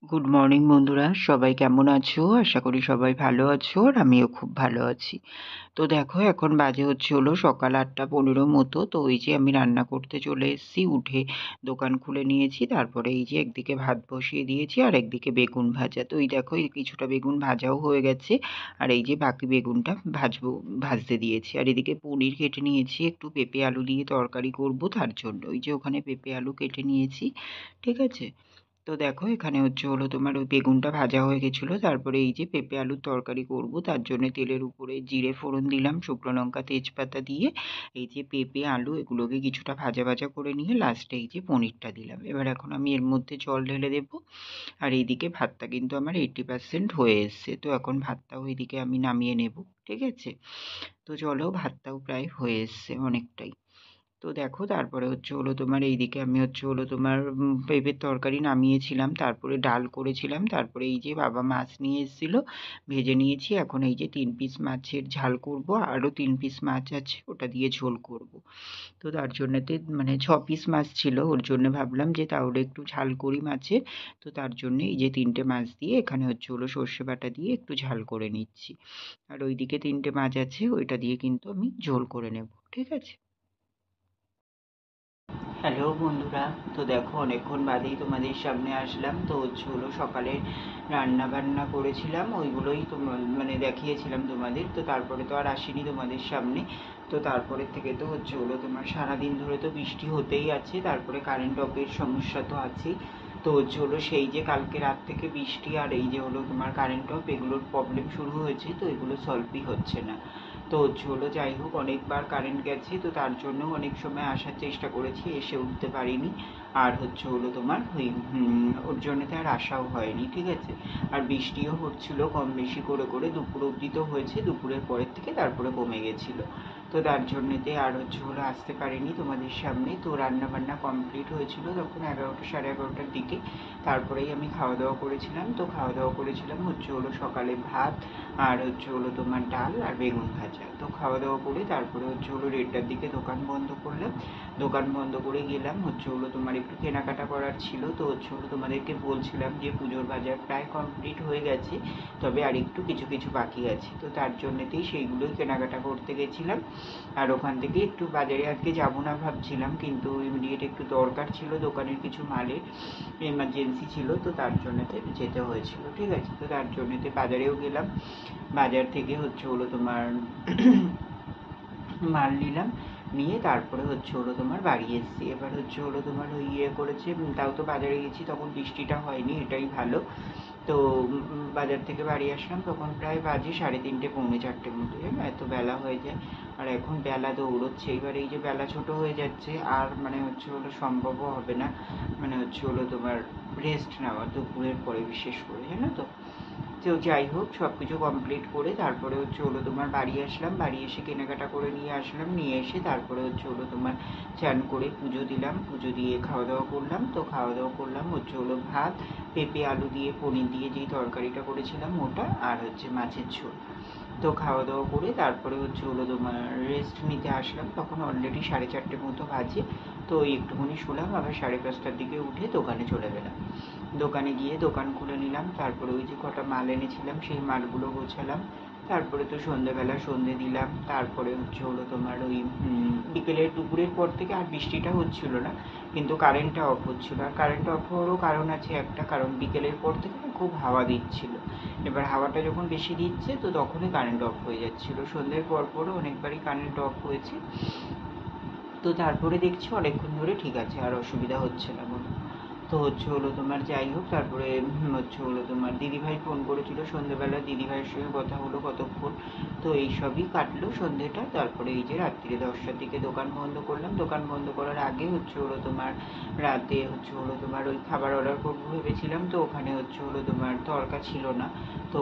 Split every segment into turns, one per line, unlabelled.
Good morning বন্ধুরা, সবাই কেমন আছো? আশা করি সবাই ভালো আছো আর আমিও খুব ভালো আছি। তো দেখো, এখন বাজে হলো সকাল ৮:১৫ মতো। তো ওই যে আমি রান্না করতে চলে এসেছি, উঠে দোকান খুলে নিয়েছি। তারপরে এই যে একদিকে ভাত বসিয়ে দিয়েছি আর একদিকে বেগুন ভাজা। তো এই দেখো, এই কিছুটা বেগুন ভাজাও হয়ে গেছে আর এই যে বাকি বেগুনটা ভাজতে দিয়েছি। আর এদিকে পনির কেটে নিয়েছি, একটু পেঁপে আলু দিয়ে তরকারি করব তার জন্য। ওই যে ওখানে পেঁপে আলু কেটে নিয়েছি, ঠিক আছে? তো দেখো, এখানে তোমার ওই বেগুনটা ভাজা হয়ে গেছিলো। তারপরে এই যে পেঁপে আলুর তরকারি করব তার জন্য তেলের উপরে জিরে ফোড়ন দিলাম, শুকনো লঙ্কা তেজপাতা দিয়ে এই যে পেঁপে আলু এগুলোকে কিছুটা ভাজা ভাজা করে নিয়ে লাস্টে এই যে পনিরটা দিলাম। এবার এখন আমি এর মধ্যে জল ঢেলে দেবো। আর এইদিকে ভাতটা কিন্তু আমার 80% হয়ে এসছে। তো এখন ভাতটাও এইদিকে আমি নামিয়ে নেব, ঠিক আছে? তো চলো, ভাতটাও প্রায় হয়ে এসছে অনেকটাই। তো দেখো, তারপরে তোমার এইদিকে আমি তোমার পেঁপের তরকারি নামিয়েছিলাম, তারপরে ডাল করেছিলাম, তারপরে এই যে বাবা মাছ নিয়ে এসেছিল, ভেজে নিয়েছি। এখন এই যে 3 পিস মাছের ঝাল করব, আরও 3 পিস মাছ আছে ওটা দিয়ে ঝোল করব। তো তার জন্যতে মানে 6 পিস মাছ ছিল, ওর জন্য ভাবলাম যে তাহলে একটু ঝাল করি মাছে। তো তার জন্য এই যে 3টে মাছ দিয়ে এখানে সর্ষে বাটা দিয়ে একটু ঝাল করে নিচ্ছি। আর ওইদিকে 3টে মাছ আছে, ওইটা দিয়ে কিন্তু আমি ঝোল করে নেব, ঠিক আছে? হ্যালো বন্ধুরা, তো দেখো অনেকক্ষণ বাদেই তোমাদের সামনে আসলাম। তো সকালে রান্না বান্না করেছিলাম, ওইগুলোই মানে দেখিয়েছিলাম তোমাদের। তো তারপরে তো আর আসিনি তোমাদের সামনে। তো তারপরে থেকে তো তোমার সারাদিন ধরে তো বৃষ্টি হতেই আছে, তারপরে কারেন্ট অফের সমস্যা তো আছেই। তো সেই যে কালকে রাত থেকে বৃষ্টি আর এই যে তোমার কারেন্ট অফ, এগুলোর প্রবলেম শুরু হয়েছে, তো এগুলো সলভই হচ্ছে না। তো যাই হোক, অনেকবার কারেন্ট গেছে, তো তার জন্য অনেক সময় আসার চেষ্টা করেছি, এসে উঠতে পারিনি। আর তোমার ওই ওর জন্যতে আর আসাও হয়নি, ঠিক আছে? আর বৃষ্টিও হচ্ছিল কম বেশি করে করে, দুপুর অবধি তো হয়েছে, দুপুরের পরের থেকে তারপরে কমে গেছিল। তো তার জন্যতে আর আসতে পারিনি তোমাদের সামনে। তো রান্না বান্না কমপ্লিট হয়েছিল তখন 11টা সাড়ে 11টার দিকে। তারপরেই আমি খাওয়া দাওয়া করেছিলাম। তো খাওয়া দাওয়া করেছিলাম সকালে ভাত আর তোমার ডাল আর বেগুন ভাজা। তো খাওয়া দাওয়া করে তারপরে 1টার দিকে দোকান বন্ধ করলাম। দোকান বন্ধ করে গেলাম তোমার একটু কেনাকাটা করার ছিল। তো তোমাদেরকে বলছিলাম যে পুজোর বাজার প্রায় কমপ্লিট হয়ে গেছে, তবে আর একটু কিছু কিছু বাকি আছে। তো তার জন্যতেই সেইগুলোই কেনাকাটা করতে গেছিলাম। আর ওখান থেকে একটু বাজারে আজকে যাবো না ভাবছিলাম, কিন্তু ইমিডিয়েট একটু দরকার ছিল, দোকানের কিছু মালের এমার্জেন্সি ছিল, তো তার জন্যতে যেতে হয়েছিল, ঠিক আছে? তো তার জন্যতে বাজারেও গেলাম। বাজার থেকে তোমার মাল নিলাম, নিয়ে তারপরে তোমার বাড়ি এসেছি। এবার তোমার ওই করেছে, তাও তো বাজারে গেছি তখন বৃষ্টিটা হয়নি, এটাই ভালো। তো বাজার থেকে বাড়ি আসলাম তখন প্রায় বাজে 3:30 পৌনে 4টে মতো, জানো এত বেলা হয়ে যায়। আর এখন বেলা দৌড়চ্ছে, এবার এই যে বেলা ছোট হয়ে যাচ্ছে আর মানে সম্ভবও হবে না, মানে তোমার রেস্ট নেওয়া দুপুরের পরে, বিশেষ করে, জানো তো। তো যাই হোক, সব কিছু কমপ্লিট করে তারপরে তোমার বাড়ি আসলাম। বাড়ি এসে কেনাকাটা করে নিয়ে আসলাম, নিয়ে এসে তারপরে তোমার চান করে পুজো দিলাম, পুজো দিয়ে খাওয়া দাওয়া করলাম। তো খাওয়া দাওয়া করলাম ভাত, পেঁপে আলু দিয়ে পনির দিয়ে যেই তরকারিটা করেছিলাম ওটা, আর মাছের ঝোল। তো খাওয়া দাওয়া করে তারপরে তোমার রেস্ট নিতে আসলাম, তখন অলরেডি 4:30 মতো বাজে। তো একটুখানি শুলাম, আবার 5:30টার দিকে উঠে দোকানে চলে গেলাম। দোকানে গিয়ে দোকান খুলে নিলাম, তারপরে ওই যে কটা মাল এনেছিলাম সেই মালগুলো গোছালাম। তারপরে তো সন্ধেবেলা সন্ধে দিলাম। তারপরে তোমার ওই বিকেলের দুপুরের পর থেকে আর বৃষ্টিটা হচ্ছিল না, কিন্তু কারেন্টটা অফ হচ্ছিল। আর কারেন্ট অফ হওয়ারও কারণ আছে একটা, কারণ বিকেলের পর থেকে না খুব হাওয়া দিচ্ছিল। এবার হাওয়াটা যখন বেশি দিচ্ছে তো তখনই কারেন্ট অফ হয়ে যাচ্ছিল। সন্ধ্যের পর পরও অনেকবারই কারেন্ট অফ হয়েছে। তো তারপরে দেখছি অনেকক্ষণ ধরে ঠিক আছে, আর অসুবিধা হচ্ছে না কোনো। তো তোমার যাই হোক, তারপরে তোমার দিদিভাই ফোন করেছিল সন্ধ্যেবেলা, দিদিভাইয়ের সঙ্গে কথা হলো কতক্ষণ। তো এইসবই কাটলো সন্ধ্যেটা। তারপরে এই যে রাত্রিরে 10টার দিকে দোকান বন্ধ করলাম। দোকান বন্ধ করার আগে তোমার রাতে তোমার ওই খাবার অর্ডার করবো ভেবেছিলাম। তো ওখানে তোমার তড়কা ছিল না। তো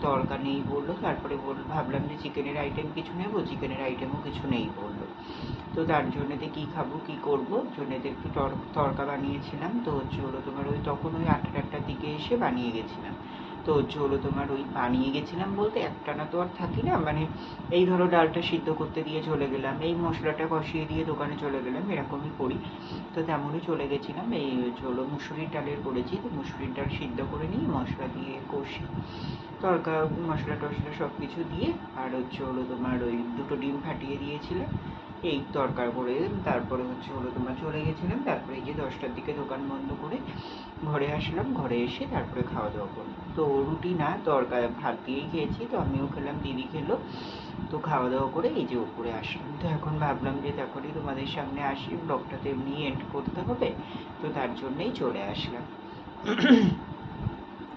তড়কা নেই বললো। তারপরে ভাবলাম যে চিকেনের আইটেম কিছু নেবো, চিকেনের আইটেমও কিছু নেই বললো। তো তার জন্যতে কী খাবো কী করবো, জন্যতে একটু তড়কা বানিয়েছিলাম। তো তোমার ওই তখন ওই 8টার দিকে এসে বানিয়ে গেছিলাম। তো হচ্ছে হলো তোমার ওই বানিয়ে গেছিলাম বলতে একটানা তো আর থাকি না, মানে এই ধরো ডালটা সিদ্ধ করতে দিয়ে চলে গেলাম, এই মশলাটা কষিয়ে দিয়ে দোকানে চলে গেলাম, এরকমই করি। তো তেমনই চলে গেছিলাম। এই হলো মুসুরির ডালের করেছি, তো মুসুরির ডাল সিদ্ধ করে নিয়ে মশলা দিয়ে কষি, তরকা মশলা টশলা সব কিছু দিয়ে, আর হচ্ছে হলো তোমার ওই 2টো ডিম ফাটিয়ে দিয়েছিলাম, এই তরকার করে। তারপরে হচ্ছে হলো তোমার চলে গেছিলাম, তারপরে এই যে 10টার দিকে দোকান বন্ধ করে ঘরে আসলাম, ঘরে এসে তারপরে খাওয়া দাওয়া করলাম। তো রুটি না, তরকারি ভাত দিয়েই খেয়েছি, তো আমিও খেলাম, দিদি খেলো। তো খাওয়া দাওয়া করে এই যে উপরে আসলাম। তো এখন ভাবলাম যে তখনই তোমাদের সামনে আসি, ব্লগটা তো এমনি এন্ড করতে হবে, তো তার জন্যই চলে আসলাম।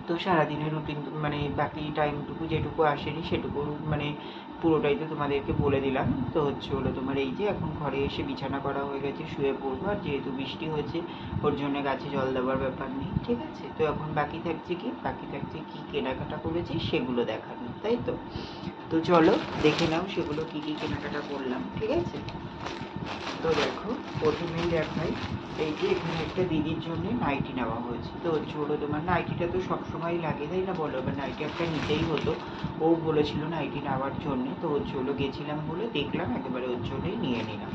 তো সারাদিনের রুটিন মানে বাকি টাইমটুকু যেটুকু আসেনি সেটুকু মানে পুরোটাই তো তোমাদেরকে বলে দিলাম। তো হচ্ছে হলো তোমার এই যে এখন ঘরে এসে বিছানা করা হয়ে গেছে, শুয়ে পড়বো। আর যেহেতু বৃষ্টি হয়েছে ওর জন্য গাছে জল দেওয়ার ব্যাপার নেই, ঠিক আছে। তো এখন বাকি থাকছে কি কেনাকাটা করেছি সেগুলো দেখানো, তাই তো। তো চলো দেখে নাও সেগুলো কি কেনাকাটা করলাম, ঠিক আছে। তো দেখো, প্রথমেই দেখাই, এই যে এখানে একটা দিদির জন্য নাইটি নেওয়া হয়েছে। তো হচ্ছে হলো তোমার নাইটিটা তো সবসময় লাগে, তাই না বলো, এবার নাইটি একটা নিতেই হতো। ও বলেছিল নাইটি নেওয়ার জন্যে, তো হচ্ছে হলো গেছিলাম বলে দেখলাম, একেবারে ওর জন্যই নিয়ে নিলাম।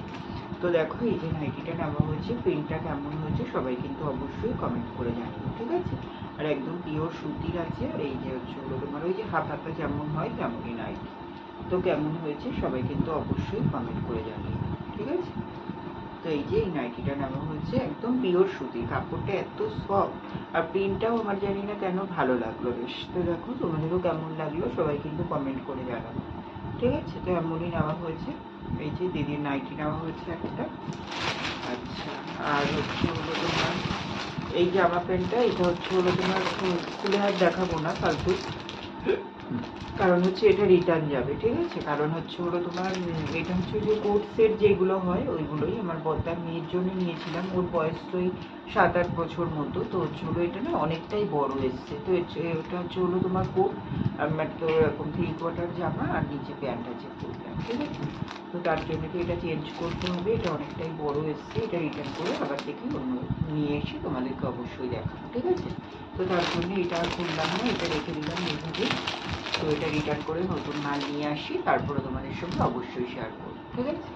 তো দেখো এই যে নাইটিটা নেওয়া হয়েছে, প্রিন্টটা কেমন হয়েছে সবাই কিন্তু অবশ্যই কমেন্ট করে জানিও, ঠিক আছে। আর একদম পিওর সুতির আছে, আর এই যে হচ্ছে হলো তোমার ওই যে হাফ হাতা যেমন হয় তেমনই নাইটি। তো কেমন হয়েছে সবাই কিন্তু অবশ্যই কমেন্ট করে জানিও, ঠিক আছে। তো এই যে এই নাইটিটা নেওয়া হয়েছে, একদম পিওর সুতির, কাপড়টা এত সফট, আর প্রিন্টটাও আমার জানি না কেন ভালো লাগলো বেশ। তো দেখো তোমাদেরও কেমন লাগলো সবাই কিন্তু কমেন্ট করে জানাবো, ঠিক আছে। তো এমনই নেওয়া হয়েছে, এই যে দিদির নাইটি নেওয়া হয়েছে একটা। আচ্ছা, আর হচ্ছে হলো তোমার এই জামা প্যান্টটা, এটা হচ্ছে হলো তোমার খুলে আর দেখাবো না ফালতু, কারণ হচ্ছে এটা রিটার্ন যাবে, ঠিক আছে। কারণ হচ্ছে হলো তোমার এটা হচ্ছে যে কোট সেট যেগুলো হয় ওইগুলোই আমার বড়দার মেয়ের জন্য নিয়েছিলাম, ওর বয়স তো এই 7-8 বছর মতো। তো হচ্ছে হলো এটা না অনেকটাই বড় এসছে, তো এটা হচ্ছে হলো তোমার কোট, আমার তো এরকম 3/4 জামা, আর নিচে প্যান্ট আছে ফুল প্যান্ট, ঠিক আছে। তো তার জন্য তো এটা চেঞ্জ করতে হবে, এটা অনেকটাই বড় এসছে, এটা রিটার্ন করে আবার দেখি অন্য নিয়ে এসে তোমাদেরকে অবশ্যই দেখাবো, ঠিক আছে। তো তার জন্য এটা আর খুললাম না, এটা রেখে দিলাম এইভাবে। তো এটা রিটার্ন করে নতুন মাল নিয়ে আসি, তারপরে তোমাদের সঙ্গে অবশ্যই শেয়ার করবো, ঠিক আছে।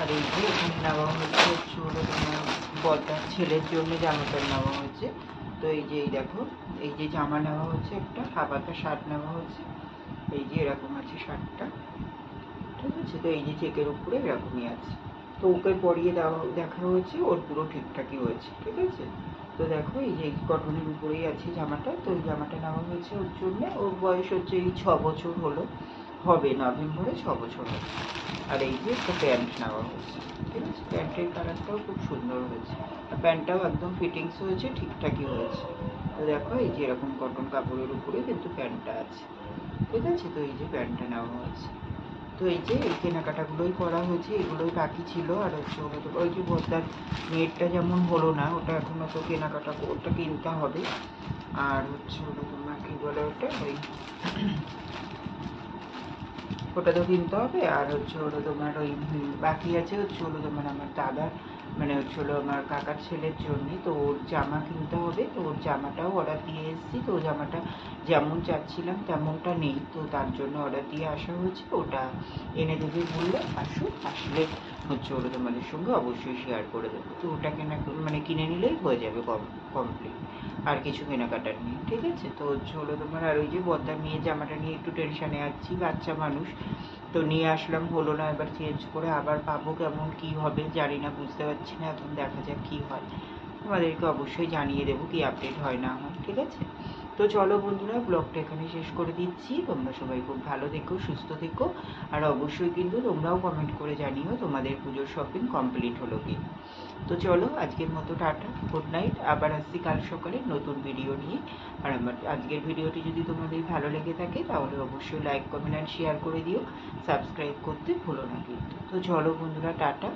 আর এই যে এখানে নেওয়া হচ্ছে হলো তোমার বড়দার ছেলের জন্য জামা প্যান্ট নেওয়া হয়েছে। তো এই যে এই দেখো, এই যে জামা নেওয়া হচ্ছে, একটা হাফ হাতা শার্ট নেওয়া হয়েছে, এই যে এরকম আছে শার্টটা, ঠিক আছে। তো এই যে চেকের উপরে এরকমই আছে। তো ওকে পরিয়ে দেখা হয়েছে, ওর পুরো ঠিকঠাকই হয়েছে, ঠিক আছে। তো দেখো এই যে কটনের উপরেই আছে জামাটা, তো ওই জামাটা নেওয়া হয়েছে ওর জন্য। ওর বয়স হচ্ছে এই 6 বছর হলো, হবে নভেম্বরে 6 বছর হবে। আর এই যে একটা প্যান্ট নেওয়া হয়েছে, ঠিক আছে। প্যান্টের কালারটাও খুব সুন্দর হয়েছে, আর প্যান্টটাও একদম ফিটিংস হয়েছে, ঠিকঠাকই হয়েছে। তো দেখো এই যে এরকম কটন কাপড়ের উপরে কিন্তু প্যান্টটা আছে, ঠিক আছে। তো এই যে প্যান্টটা নেওয়া হয়েছে। তো এই যে এই কেনাকাটাগুলোই করা হয়েছে, এগুলোই বাকি ছিল। আর হচ্ছে হলো তো ওই যে বড়দার মেয়েরটা যেমন হলো না, ওটা এখনো তো কেনাকাটা ওটা কিনতে হবে। আর হচ্ছে হলো তোমার কি বলে ওটা, ওই ওটা তো কিনতে হবে। আর হচ্ছে হলো তোমার ওই বাকি আছে হচ্ছে হলো তোমার আমার দাদার, মানে হচ্ছে হলো আমার কাকার ছেলের জন্য, তো ওর জামা কিনতে হবে। তো ওর জামাটাও অর্ডার দিয়ে এসেছি, তো ওর জামাটা যেমন চাচ্ছিলাম তেমনটা নেই, তো তার জন্য অর্ডার দিয়ে আসা হয়েছে। ওটা এনে দেবে বললে, আসলে হচ্ছে হলো তোমাদের সঙ্গে অবশ্যই শেয়ার করে দেবো। তো ওটা মানে কিনে নিলেই হয়ে যাবে কমপ্লিট, আর কিছু কেনাকাটার নেই, ঠিক আছে। তো হচ্ছে হলো তোমার আর ওই যে বড়দার মেয়ে জামাটা নিয়ে একটু টেনশানে আছি, বাচ্চা মানুষ, তো নিয়ে আসলাম, হলো না, এবার চেঞ্জ করে আবার পাবো, কেমন কি হবে জানি না, বুঝতে পারছি না, এখন দেখা যাক কি হয়, তোমাদেরকে অবশ্যই জানিয়ে দেবো কি আপডেট হয় না হয়, ঠিক আছে। তো চলো বন্ধুরা, ব্লগটা এখানে শেষ করে দিচ্ছি। তোমরা সবাই খুব ভালো থেকো, সুস্থ থেকো, আর অবশ্যই কিন্তু তোমরাও কমেন্ট করে জানিও তোমাদের পুজোর শপিং কমপ্লিট হলো কি। তো চলো আজকের মতো টাটা, গুড নাইট, আবার আসছি কাল সকালে নতুন ভিডিও নিয়ে। আর আমার আজকের ভিডিওটি যদি তোমাদের ভালো লেগে থাকে তাহলে অবশ্যই লাইক কমেন্ট অ্যান্ড শেয়ার করে দিও, সাবস্ক্রাইব করতে ভুলো না কিন্তু। তো চলো বন্ধুরা, টাটা।